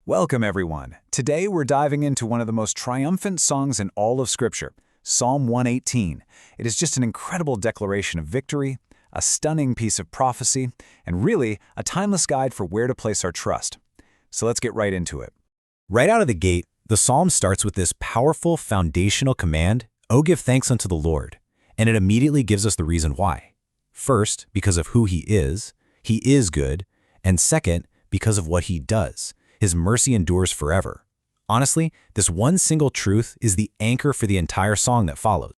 Welcome, everyone. Today we're diving into one of the most triumphant songs in all of Scripture, Psalm 118. It is just an incredible declaration of victory, a stunning piece of prophecy, and really a timeless guide for where to place our trust. So let's get right into it. Right out of the gate, the psalm starts with this powerful foundational command, "Oh, give thanks unto the Lord," and it immediately gives us the reason why. First, because of who He is good, and second, because of what He does. His mercy endures forever. Honestly, this one single truth is the anchor for the entire song that follows.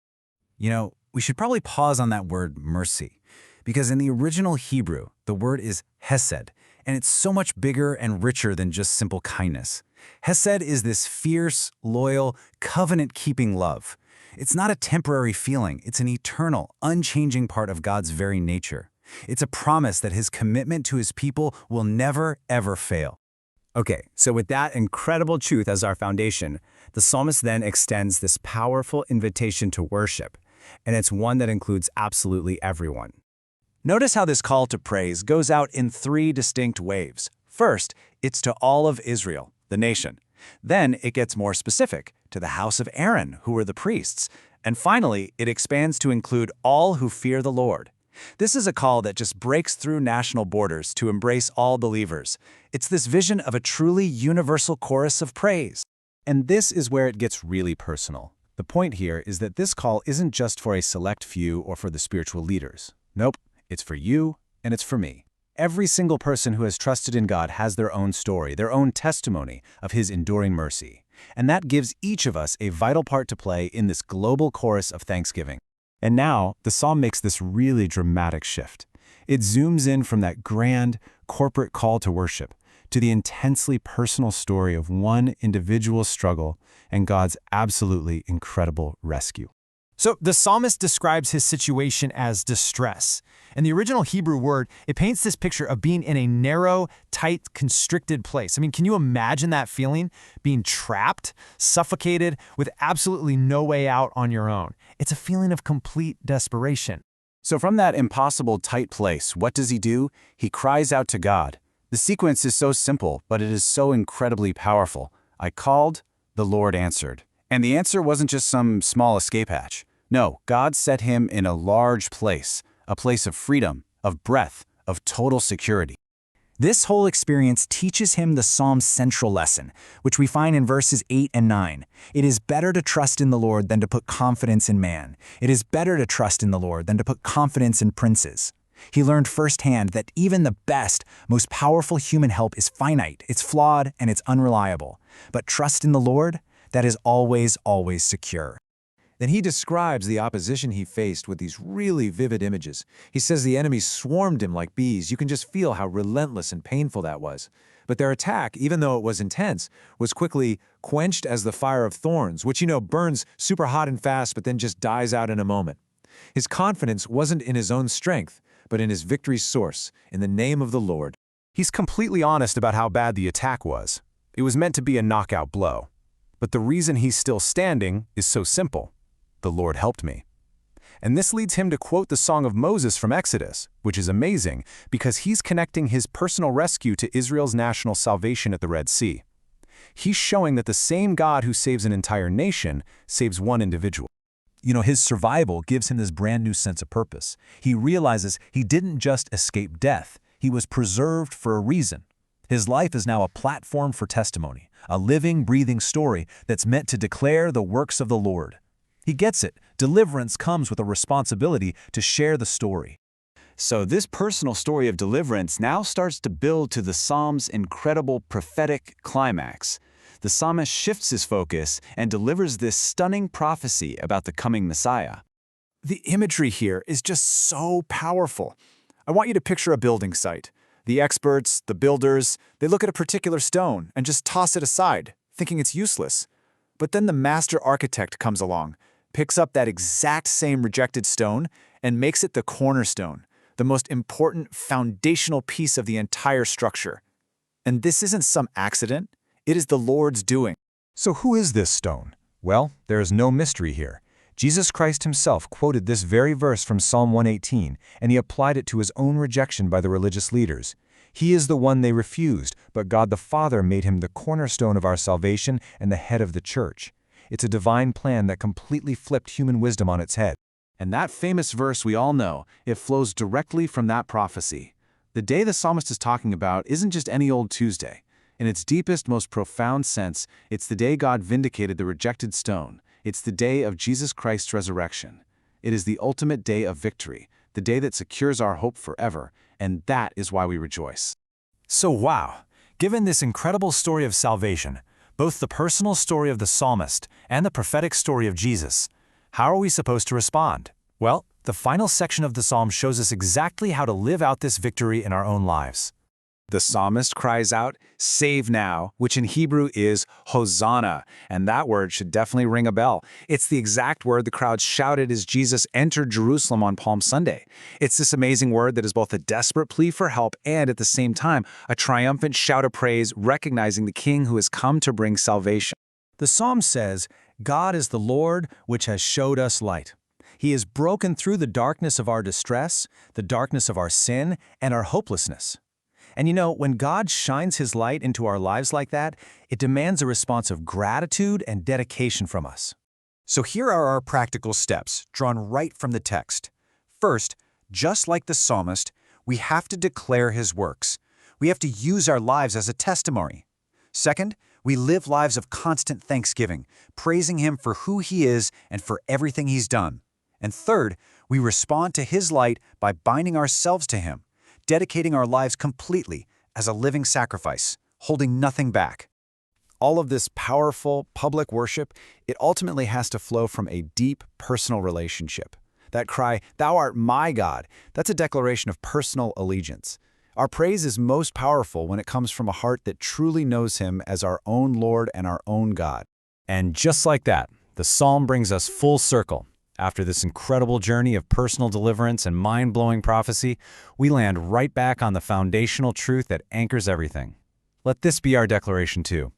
You know, we should probably pause on that word mercy, because in the original Hebrew, the word is hesed, and it's so much bigger and richer than just simple kindness. Hesed is this fierce, loyal, covenant-keeping love. It's not a temporary feeling, it's an eternal, unchanging part of God's very nature. It's a promise that His commitment to His people will never, ever fail. Okay, so with that incredible truth as our foundation, the psalmist then extends this powerful invitation to worship, and it's one that includes absolutely everyone. Notice how this call to praise goes out in three distinct waves. First, it's to all of Israel, the nation. Then it gets more specific, to the house of Aaron, who were the priests. And finally, it expands to include all who fear the Lord. This is a call that just breaks through national borders to embrace all believers. It's this vision of a truly universal chorus of praise. And this is where it gets really personal. The point here is that this call isn't just for a select few or for the spiritual leaders. Nope, it's for you and it's for me. Every single person who has trusted in God has their own story, their own testimony of His enduring mercy. And that gives each of us a vital part to play in this global chorus of thanksgiving. And now, the psalm makes this really dramatic shift. It zooms in from that grand, corporate call to worship to the intensely personal story of one individual's struggle and God's absolutely incredible rescue. So the psalmist describes his situation as distress. And the original Hebrew word, it paints this picture of being in a narrow, tight, constricted place. I mean, can you imagine that feeling? Being trapped, suffocated, with absolutely no way out on your own. It's a feeling of complete desperation. So from that impossible tight place, what does he do? He cries out to God. The sequence is so simple, but it is so incredibly powerful. I called, the Lord answered. And the answer wasn't just some small escape hatch. No, God set him in a large place, a place of freedom, of breath, of total security. This whole experience teaches him the psalm's central lesson, which we find in verses 8 and 9. It is better to trust in the Lord than to put confidence in man. It is better to trust in the Lord than to put confidence in princes. He learned firsthand that even the best, most powerful human help is finite, it's flawed, and it's unreliable. But trust in the Lord, that is always, always secure. Then he describes the opposition he faced with these really vivid images. He says the enemy swarmed him like bees. You can just feel how relentless and painful that was. But their attack, even though it was intense, was quickly quenched as the fire of thorns, which, burns super hot and fast, but then just dies out in a moment. His confidence wasn't in his own strength, but in his victory's source, in the name of the Lord. He's completely honest about how bad the attack was. It was meant to be a knockout blow. But the reason he's still standing is so simple. The Lord helped me. And this leads him to quote the Song of Moses from Exodus, which is amazing because he's connecting his personal rescue to Israel's national salvation at the Red Sea. He's showing that the same God who saves an entire nation saves one individual. His survival gives him this brand new sense of purpose. He realizes he didn't just escape death, he was preserved for a reason. His life is now a platform for testimony, a living, breathing story that's meant to declare the works of the Lord. He gets it. Deliverance comes with a responsibility to share the story. So this personal story of deliverance now starts to build to the psalm's incredible prophetic climax. The psalmist shifts his focus and delivers this stunning prophecy about the coming Messiah. The imagery here is just so powerful. I want you to picture a building site. The experts, the builders, they look at a particular stone and just toss it aside, thinking it's useless. But then the master architect comes along, picks up that exact same rejected stone and makes it the cornerstone, the most important foundational piece of the entire structure. And this isn't some accident, it is the Lord's doing. So who is this stone? Well, there is no mystery here. Jesus Christ himself quoted this very verse from Psalm 118, and he applied it to his own rejection by the religious leaders. He is the one they refused, but God the Father made him the cornerstone of our salvation and the head of the church. It's a divine plan that completely flipped human wisdom on its head. And that famous verse we all know, it flows directly from that prophecy. The day the psalmist is talking about isn't just any old Tuesday. In its deepest, most profound sense, it's the day God vindicated the rejected stone. It's the day of Jesus Christ's resurrection. It is the ultimate day of victory, the day that secures our hope forever, and that is why we rejoice. So wow, given this incredible story of salvation, both the personal story of the psalmist and the prophetic story of Jesus, how are we supposed to respond? Well, the final section of the psalm shows us exactly how to live out this victory in our own lives. The psalmist cries out, "Save now," which in Hebrew is Hosanna, and that word should definitely ring a bell. It's the exact word the crowd shouted as Jesus entered Jerusalem on Palm Sunday. It's this amazing word that is both a desperate plea for help and, at the same time, a triumphant shout of praise, recognizing the King who has come to bring salvation. The psalm says, "God is the Lord which has showed us light." He has broken through the darkness of our distress, the darkness of our sin, and our hopelessness. And you know, when God shines His light into our lives like that, it demands a response of gratitude and dedication from us. So here are our practical steps, drawn right from the text. First, just like the psalmist, we have to declare His works. We have to use our lives as a testimony. Second, we live lives of constant thanksgiving, praising Him for who He is and for everything He's done. And third, we respond to His light by binding ourselves to Him, dedicating our lives completely as a living sacrifice, holding nothing back. All of this powerful public worship, it ultimately has to flow from a deep personal relationship. That cry, "Thou art my God," that's a declaration of personal allegiance. Our praise is most powerful when it comes from a heart that truly knows Him as our own Lord and our own God. And just like that, the psalm brings us full circle. After this incredible journey of personal deliverance and mind-blowing prophecy, we land right back on the foundational truth that anchors everything. Let this be our declaration too.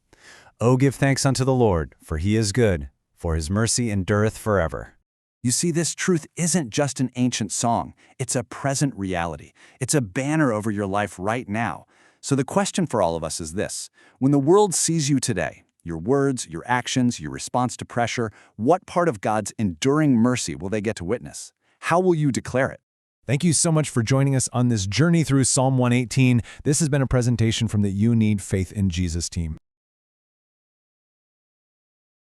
Oh, give thanks unto the Lord, for He is good, for His mercy endureth forever. You see, this truth isn't just an ancient song. It's a present reality. It's a banner over your life right now. So the question for all of us is this: when the world sees you today, your words, your actions, your response to pressure, what part of God's enduring mercy will they get to witness? How will you declare it? Thank you so much for joining us on this journey through Psalm 118. This has been a presentation from the You Need Faith in Jesus team.